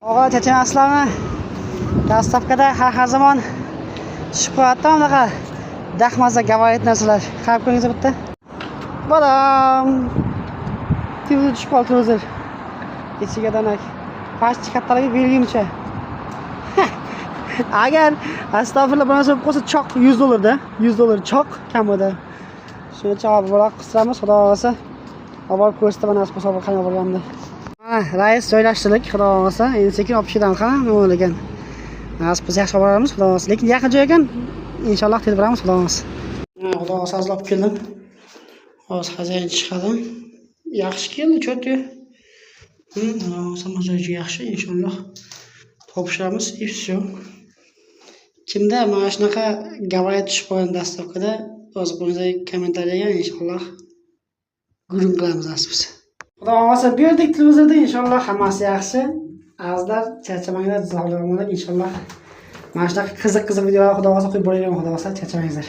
Og'a chachanasizlarmi? Dastavkada har zamon shuhratda unaqa dahmaza gavarit narsalar. Qarab ko'ringlar bitta. Badam. Tezda tushib qoldi hozir. Ichiga danak. Pastchi kattaligi belgimcha. Agar astag'firullah bir narsa bo'lib qolsa choq $100 da. $100 choq kamida. Shuni chaqib bo'laq qisamiz, xudo xolasa. Olib ko'rsataman nasib bo'lsa qanday bo'lganini. Rais joylashtirdik, xudo xolasa. Endi sekin olib ketamiz, qana nima bo'lgan. Nasib bo'lsa yaxshi boramiz, xudo xolasa. Lekin yaqin joy ekan, inshaalloh tez boramiz, xudo xolasa. Xudo xolasa olib keldim. Hozir xazayin chiqadi. Yaxshi keldi, cho'ti. Samazorchi yaxshi, inshaalloh. Topshiramiz, и все. Kimda mana shunaqa gavarit tushib qolgan dastavkada yozib qo'yinglar kommentariyaga, inshaalloh gurung qilamiz nasib bo'lsa. Xudo xolasa berdik televizorda, inshaalloh hammasi yaxshi. Azizlar, charchamanglar, sog'lik, inshaalloh. Mana shunaqa qiziq videolar xudo xolasa qo'yib boraveramiz, xudo xolasa charchamanglar.